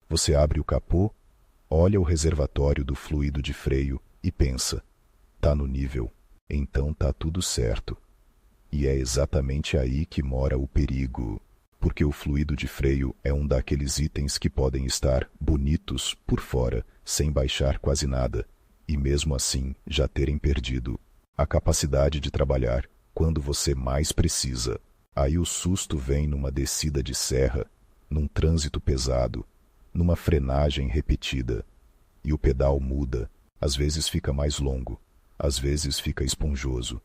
Você abre o capô, olha o reservatório do fluido de freio e pensa: tá no nível, então tá tudo certo. E é exatamente aí que mora o perigo, porque o fluido de freio é um daqueles itens que podem estar bonitos por fora, sem baixar quase nada, e mesmo assim já terem perdido a capacidade de trabalhar quando você mais precisa. Aí o susto vem numa descida de serra, num trânsito pesado, numa frenagem repetida, e o pedal muda, às vezes fica mais longo, às vezes fica esponjoso,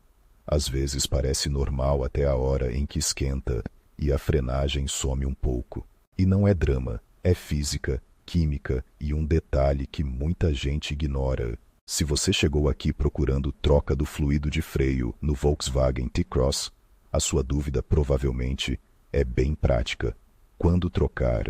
às vezes parece normal até a hora em que esquenta e a frenagem some um pouco. E não é drama, é física, química e um detalhe que muita gente ignora. Se você chegou aqui procurando troca do fluido de freio no Volkswagen T-Cross, a sua dúvida provavelmente é bem prática. Quando trocar?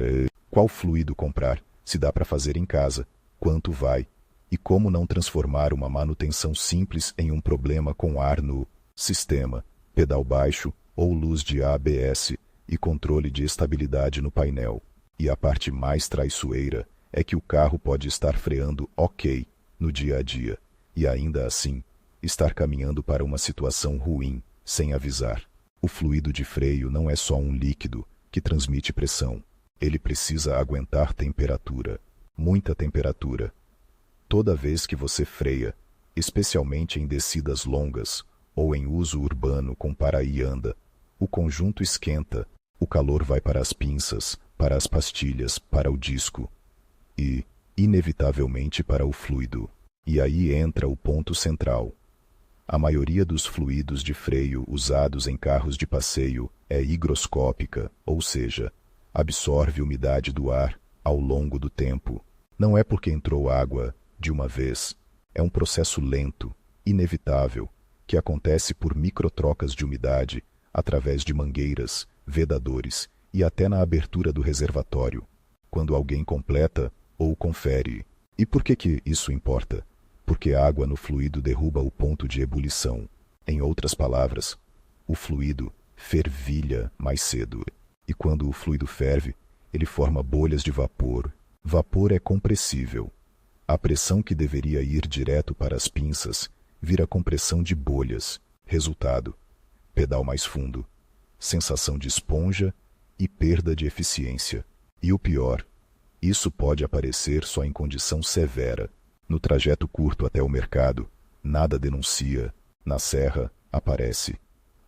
Qual fluido comprar? Se dá para fazer em casa? Quanto vai? E como não transformar uma manutenção simples em um problema com ar no sistema, pedal baixo ou luz de ABS e controle de estabilidade no painel? E a parte mais traiçoeira é que o carro pode estar freando ok no dia a dia e ainda assim estar caminhando para uma situação ruim sem avisar. O fluido de freio não é só um líquido que transmite pressão. Ele precisa aguentar temperatura, muita temperatura. Toda vez que você freia, especialmente em descidas longas ou em uso urbano com para e anda, o conjunto esquenta, o calor vai para as pinças, para as pastilhas, para o disco e, inevitavelmente, para o fluido. E aí entra o ponto central. A maioria dos fluidos de freio usados em carros de passeio é higroscópica, ou seja, absorve umidade do ar ao longo do tempo. Não é porque entrou água de uma vez. É um processo lento, inevitável, que acontece por microtrocas de umidade através de mangueiras, vedadores e até na abertura do reservatório, quando alguém completa ou confere. E por que isso importa? Porque a água no fluido derruba o ponto de ebulição. Em outras palavras, o fluido fervilha mais cedo. E quando o fluido ferve, ele forma bolhas de vapor. Vapor é compressível. A pressão que deveria ir direto para as pinças vira compressão de bolhas. Resultado: pedal mais fundo, sensação de esponja e perda de eficiência. E o pior, isso pode aparecer só em condição severa. No trajeto curto até o mercado, nada denuncia. Na serra, aparece.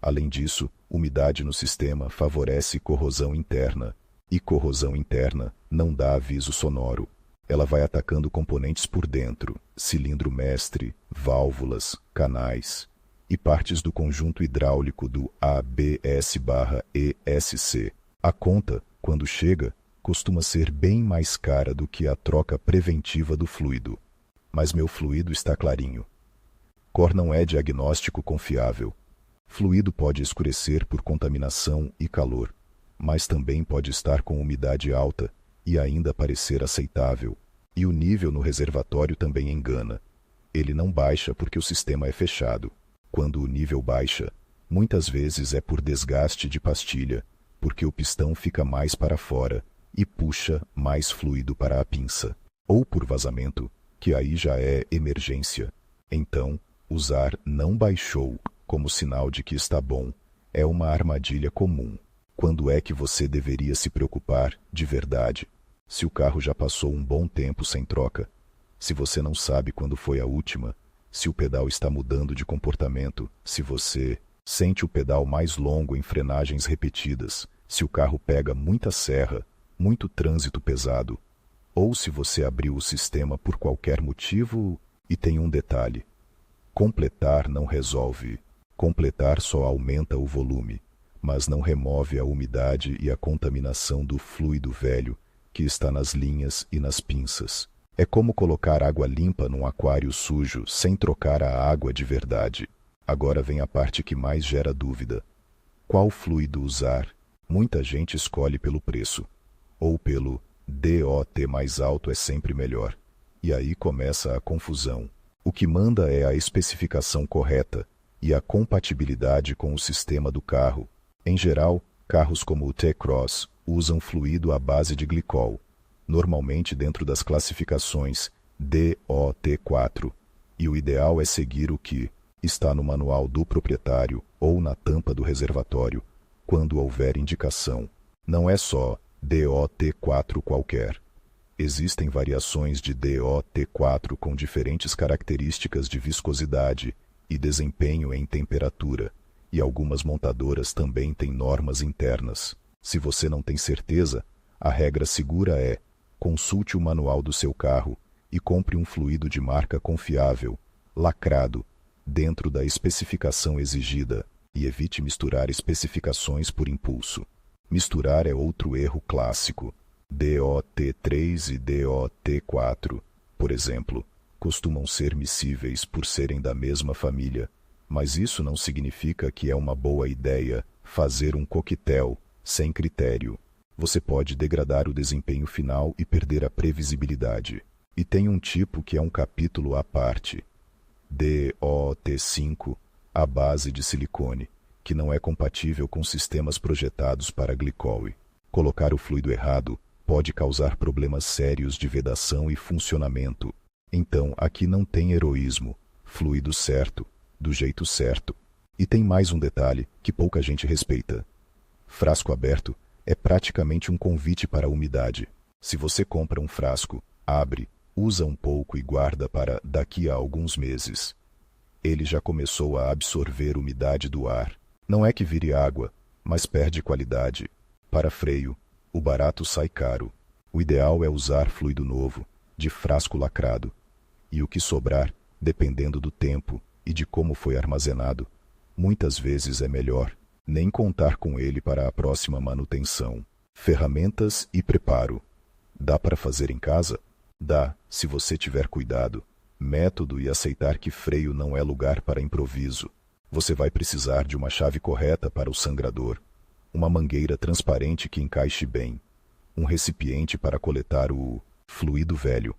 Além disso, umidade no sistema favorece corrosão interna. E corrosão interna não dá aviso sonoro. Ela vai atacando componentes por dentro, cilindro mestre, válvulas, canais e partes do conjunto hidráulico do ABS/ESC. A conta, quando chega, costuma ser bem mais cara do que a troca preventiva do fluido. Mas meu fluido está clarinho. Cor não é diagnóstico confiável. Fluido pode escurecer por contaminação e calor, mas também pode estar com umidade alta e ainda parecer aceitável. E o nível no reservatório também engana. Ele não baixa porque o sistema é fechado. Quando o nível baixa, muitas vezes é por desgaste de pastilha, porque o pistão fica mais para fora e puxa mais fluido para a pinça. Ou por vazamento, que aí já é emergência. Então, usar não baixou como sinal de que está bom é uma armadilha comum. Quando é que você deveria se preocupar de verdade? Se o carro já passou um bom tempo sem troca, se você não sabe quando foi a última, se o pedal está mudando de comportamento, se você sente o pedal mais longo em frenagens repetidas, se o carro pega muita serra, muito trânsito pesado, ou se você abriu o sistema por qualquer motivo. E tem um detalhe: completar não resolve. Completar só aumenta o volume, mas não remove a umidade e a contaminação do fluido velho que está nas linhas e nas pinças. É como colocar água limpa num aquário sujo sem trocar a água de verdade. Agora vem a parte que mais gera dúvida. Qual fluido usar? Muita gente escolhe pelo preço, ou pelo DOT mais alto é sempre melhor. E aí começa a confusão. O que manda é a especificação correta e a compatibilidade com o sistema do carro. Em geral, carros como o T-Cross usam fluido à base de glicol. normalmente dentro das classificações DOT4, e o ideal é seguir o que está no manual do proprietário ou na tampa do reservatório, quando houver indicação. Não é só DOT4 qualquer. Existem variações de DOT4 com diferentes características de viscosidade e desempenho em temperatura, e algumas montadoras também têm normas internas. Se você não tem certeza, a regra segura é: consulte o manual do seu carro e compre um fluido de marca confiável, lacrado, dentro da especificação exigida, e evite misturar especificações por impulso. Misturar é outro erro clássico. DOT3 e DOT4, por exemplo, costumam ser miscíveis por serem da mesma família, mas isso não significa que é uma boa ideia fazer um coquetel sem critério. Você pode degradar o desempenho final e perder a previsibilidade. E tem um tipo que é um capítulo à parte. DOT5, a base de silicone, que não é compatível com sistemas projetados para glicol. Colocar o fluido errado pode causar problemas sérios de vedação e funcionamento. Então, aqui não tem heroísmo. Fluido certo, do jeito certo. E tem mais um detalhe que pouca gente respeita. Frasco aberto é praticamente um convite para a umidade. Se você compra um frasco, abre, usa um pouco e guarda para daqui a alguns meses. Ele já começou a absorver umidade do ar. Não é que vire água, mas perde qualidade. Para freio, o barato sai caro. O ideal é usar fluido novo, de frasco lacrado. E o que sobrar, dependendo do tempo e de como foi armazenado, muitas vezes é melhor nem contar com ele para a próxima manutenção. Ferramentas e preparo. Dá para fazer em casa? Dá, se você tiver cuidado, método e aceitar que freio não é lugar para improviso. Você vai precisar de uma chave correta para o sangrador, uma mangueira transparente que encaixe bem, um recipiente para coletar o fluido velho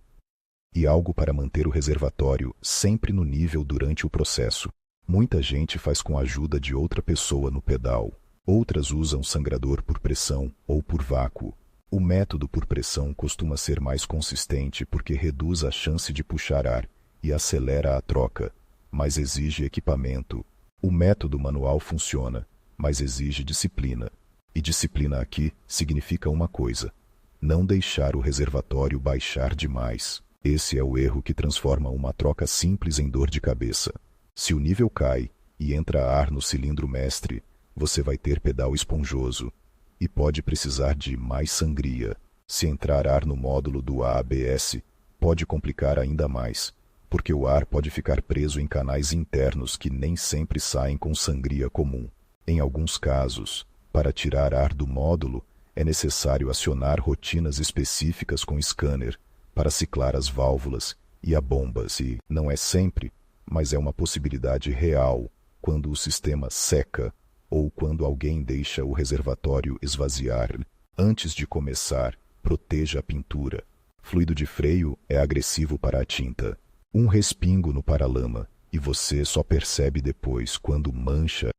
e algo para manter o reservatório sempre no nível durante o processo. Muita gente faz com a ajuda de outra pessoa no pedal. Outras usam sangrador por pressão ou por vácuo. O método por pressão costuma ser mais consistente porque reduz a chance de puxar ar e acelera a troca, mas exige equipamento. O método manual funciona, mas exige disciplina. E disciplina aqui significa uma coisa: não deixar o reservatório baixar demais. Esse é o erro que transforma uma troca simples em dor de cabeça. Se o nível cai e entra ar no cilindro mestre, você vai ter pedal esponjoso e pode precisar de mais sangria. Se entrar ar no módulo do ABS, pode complicar ainda mais, porque o ar pode ficar preso em canais internos que nem sempre saem com sangria comum. Em alguns casos, para tirar ar do módulo, é necessário acionar rotinas específicas com scanner para ciclar as válvulas e a bombas e, não é sempre, mas é uma possibilidade real quando o sistema seca ou quando alguém deixa o reservatório esvaziar. Antes de começar, proteja a pintura. Fluido de freio é agressivo para a tinta. Um respingo no paralama e você só percebe depois quando mancha.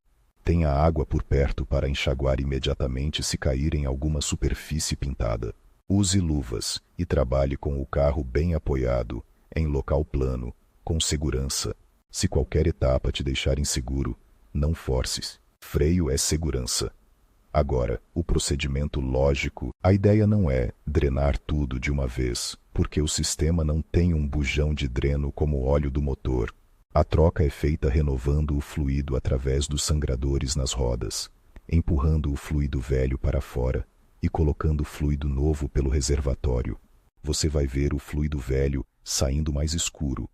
Tenha água por perto para enxaguar imediatamente se cair em alguma superfície pintada. Use luvas e trabalhe com o carro bem apoiado, em local plano, com segurança. Se qualquer etapa te deixar inseguro, não forces. Freio é segurança. Agora, o procedimento lógico, a ideia não é drenar tudo de uma vez, porque o sistema não tem um bujão de dreno como o óleo do motor. A troca é feita renovando o fluido através dos sangradores nas rodas, empurrando o fluido velho para fora e colocando fluido novo pelo reservatório. Você vai ver o fluido velho saindo mais escuro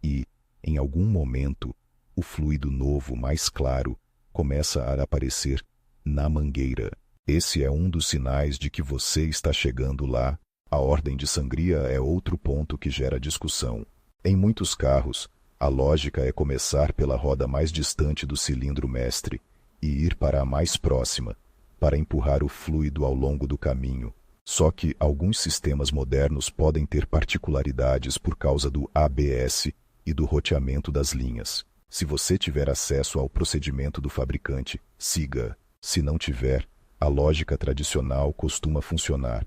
e, em algum momento, o fluido novo mais claro começa a aparecer na mangueira. Esse é um dos sinais de que você está chegando lá. A ordem de sangria é outro ponto que gera discussão. Em muitos carros, a lógica é começar pela roda mais distante do cilindro mestre e ir para a mais próxima, para empurrar o fluido ao longo do caminho. Só que alguns sistemas modernos podem ter particularidades por causa do ABS e do roteamento das linhas. Se você tiver acesso ao procedimento do fabricante, siga. Se não tiver, a lógica tradicional costuma funcionar.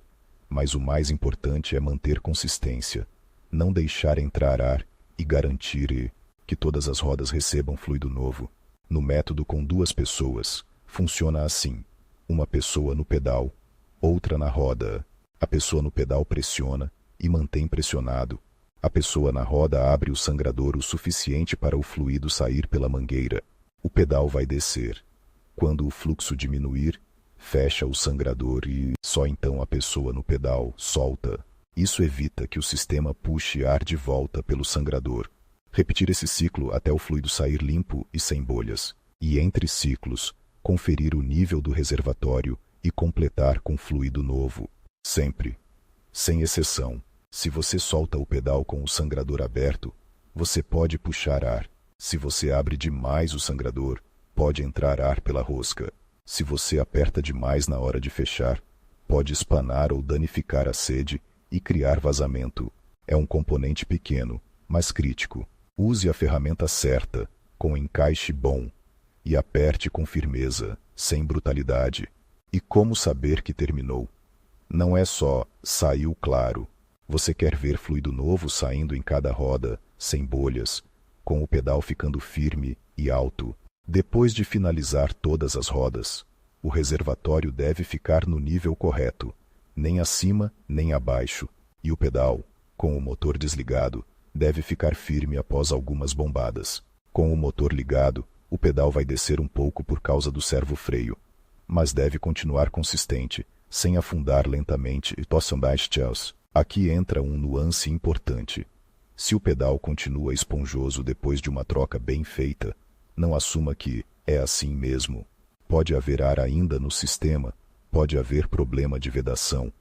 Mas o mais importante é manter consistência, não deixar entrar ar e garantir que todas as rodas recebam fluido novo. No método com 2 pessoas, funciona assim: uma pessoa no pedal, outra na roda. A pessoa no pedal pressiona e mantém pressionado. A pessoa na roda abre o sangrador o suficiente para o fluido sair pela mangueira. O pedal vai descer. Quando o fluxo diminuir, fecha o sangrador e só então a pessoa no pedal solta. Isso evita que o sistema puxe ar de volta pelo sangrador. Repetir esse ciclo até o fluido sair limpo e sem bolhas. E entre ciclos, conferir o nível do reservatório e completar com fluido novo. Sempre. Sem exceção. Se você solta o pedal com o sangrador aberto, você pode puxar ar. Se você abre demais o sangrador, pode entrar ar pela rosca. Se você aperta demais na hora de fechar, pode espanar ou danificar a sede e criar vazamento. É um componente pequeno, mas crítico. Use a ferramenta certa, com encaixe bom, e aperte com firmeza, sem brutalidade. E como saber que terminou? Não é só saiu claro. Você quer ver fluido novo saindo em cada roda, sem bolhas, com o pedal ficando firme e alto. Depois de finalizar todas as rodas, o reservatório deve ficar no nível correto, nem acima nem abaixo, e o pedal, com o motor desligado, deve ficar firme após algumas bombadas. Com o motor ligado, o pedal vai descer um pouco por causa do servo-freio, mas deve continuar consistente, sem afundar lentamente. Aqui entra um nuance importante. Se o pedal continua esponjoso depois de uma troca bem feita, não assuma que é assim mesmo. Pode haver ar ainda no sistema, pode haver problema de vedação,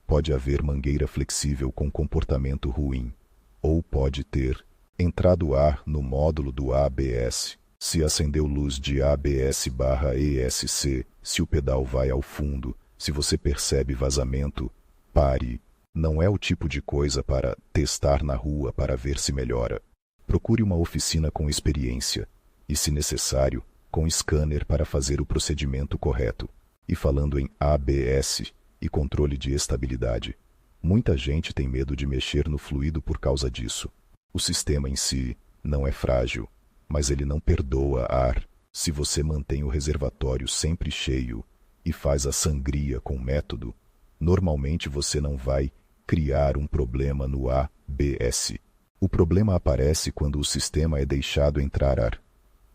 pode haver mangueira flexível com comportamento ruim, ou pode ter entrado ar no módulo do ABS. Se acendeu luz de ABS/ESC, se o pedal vai ao fundo, se você percebe vazamento, pare. Não é o tipo de coisa para testar na rua para ver se melhora. Procure uma oficina com experiência e, se necessário, com scanner para fazer o procedimento correto. E falando em ABS e controle de estabilidade, muita gente tem medo de mexer no fluido por causa disso. O sistema em si não é frágil, mas ele não perdoa ar. Se você mantém o reservatório sempre cheio e faz a sangria com método, normalmente você não vai criar um problema no ABS. O problema aparece quando o sistema é deixado entrar ar,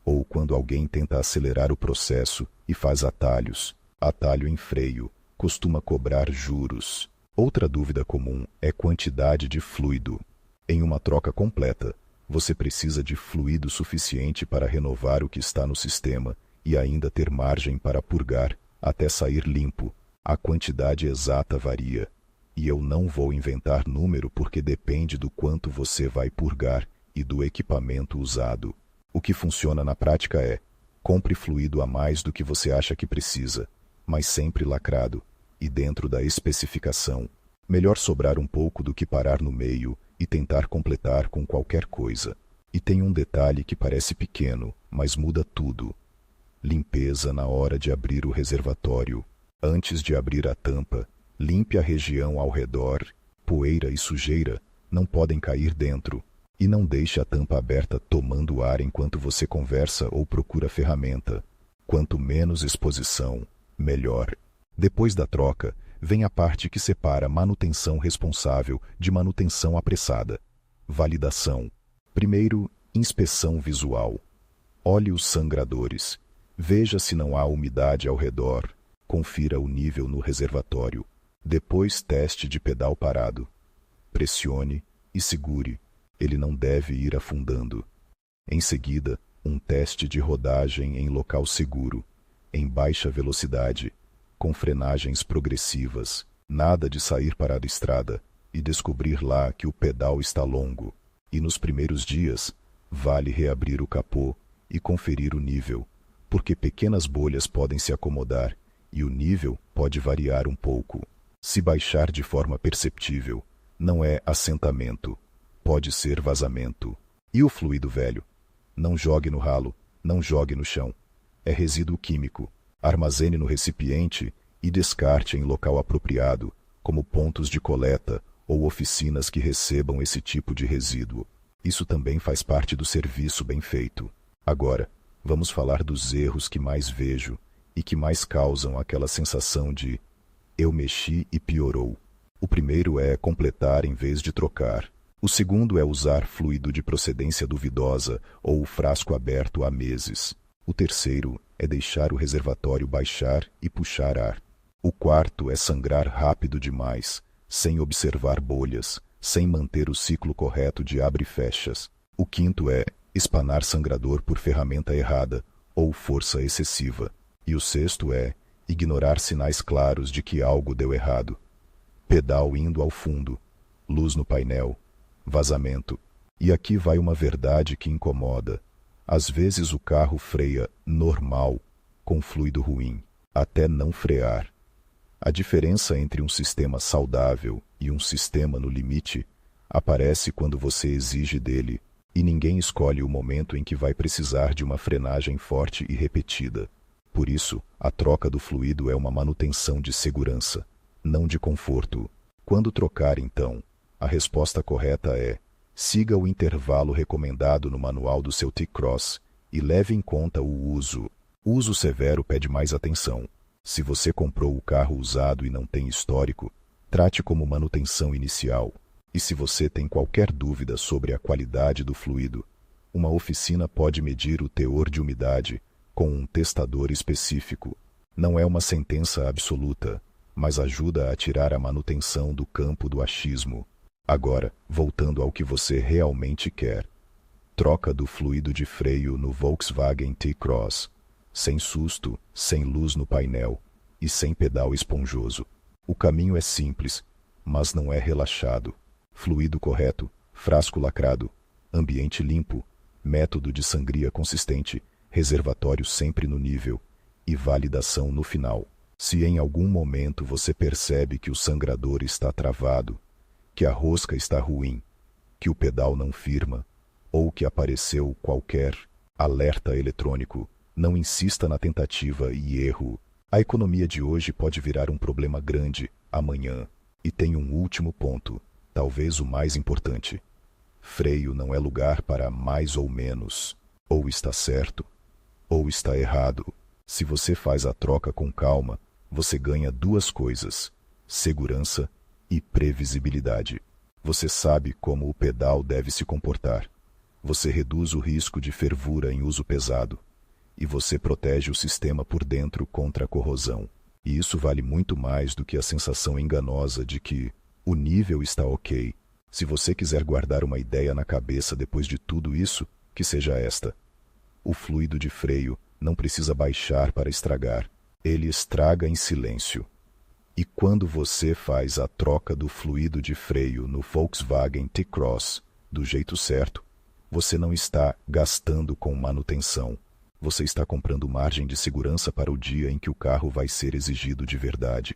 ou quando alguém tenta acelerar o processo e faz atalhos. Atalho em freio costuma cobrar juros. Outra dúvida comum é quantidade de fluido. Em uma troca completa, você precisa de fluido suficiente para renovar o que está no sistema e ainda ter margem para purgar até sair limpo. A quantidade exata varia, e eu não vou inventar número porque depende do quanto você vai purgar e do equipamento usado. O que funciona na prática é: compre fluido a mais do que você acha que precisa, mas sempre lacrado e dentro da especificação. Melhor sobrar um pouco do que parar no meio e tentar completar com qualquer coisa. E tem um detalhe que parece pequeno, mas muda tudo. Limpeza na hora de abrir o reservatório. Antes de abrir a tampa, limpe a região ao redor. Poeira e sujeira não podem cair dentro. E não deixe a tampa aberta tomando ar enquanto você conversa ou procura ferramenta. Quanto menos exposição, melhor. Depois da troca, vem a parte que separa manutenção responsável de manutenção apressada. Validação. Primeiro, inspeção visual. Olhe os sangradores. Veja se não há umidade ao redor. Confira o nível no reservatório. Depois, teste de pedal parado. Pressione e segure. Ele não deve ir afundando. Em seguida, um teste de rodagem em local seguro, em baixa velocidade, com frenagens progressivas, nada de sair para a estrada e descobrir lá que o pedal está longo. E nos primeiros dias, vale reabrir o capô e conferir o nível, porque pequenas bolhas podem se acomodar e o nível pode variar um pouco. Se baixar de forma perceptível, não é assentamento, pode ser vazamento. E o fluido velho? Não jogue no ralo, não jogue no chão. É resíduo químico. Armazene no recipiente e descarte em local apropriado, como pontos de coleta ou oficinas que recebam esse tipo de resíduo. Isso também faz parte do serviço bem feito. Agora, vamos falar dos erros que mais vejo e que mais causam aquela sensação de eu mexi e piorou. O primeiro é completar em vez de trocar. O segundo é usar fluido de procedência duvidosa ou o frasco aberto há meses. O terceiro é deixar o reservatório baixar e puxar ar. O quarto é sangrar rápido demais, sem observar bolhas, sem manter o ciclo correto de abre e fechas. O quinto é espanar sangrador por ferramenta errada ou força excessiva. E o sexto é ignorar sinais claros de que algo deu errado. Pedal indo ao fundo, luz no painel, vazamento. E aqui vai uma verdade que incomoda. Às vezes o carro freia normal, com fluido ruim, até não frear. A diferença entre um sistema saudável e um sistema no limite aparece quando você exige dele, e ninguém escolhe o momento em que vai precisar de uma frenagem forte e repetida. Por isso, a troca do fluido é uma manutenção de segurança, não de conforto. Quando trocar, então, a resposta correta é: siga o intervalo recomendado no manual do seu T-Cross e leve em conta o uso. O uso severo pede mais atenção. Se você comprou o carro usado e não tem histórico, trate como manutenção inicial. E se você tem qualquer dúvida sobre a qualidade do fluido, uma oficina pode medir o teor de umidade com um testador específico. Não é uma sentença absoluta, mas ajuda a tirar a manutenção do campo do achismo. Agora, voltando ao que você realmente quer. Troca do fluido de freio no Volkswagen T-Cross. Sem susto, sem luz no painel e sem pedal esponjoso. O caminho é simples, mas não é relaxado. Fluido correto, frasco lacrado, ambiente limpo, método de sangria consistente, reservatório sempre no nível e validação no final. Se em algum momento você percebe que o sangrador está travado, que a rosca está ruim, que o pedal não firma, ou que apareceu qualquer alerta eletrônico, não insista na tentativa e erro. A economia de hoje pode virar um problema grande amanhã. E tem um último ponto, talvez o mais importante. Freio não é lugar para mais ou menos. Ou está certo, ou está errado. Se você faz a troca com calma, você ganha duas coisas: segurança e previsibilidade. Você sabe como o pedal deve se comportar. Você reduz o risco de fervura em uso pesado. E você protege o sistema por dentro contra a corrosão. E isso vale muito mais do que a sensação enganosa de que o nível está ok. Se você quiser guardar uma ideia na cabeça depois de tudo isso, que seja esta: o fluido de freio não precisa baixar para estragar. Ele estraga em silêncio. E quando você faz a troca do fluido de freio no Volkswagen T-Cross do jeito certo, você não está gastando com manutenção. Você está comprando margem de segurança para o dia em que o carro vai ser exigido de verdade.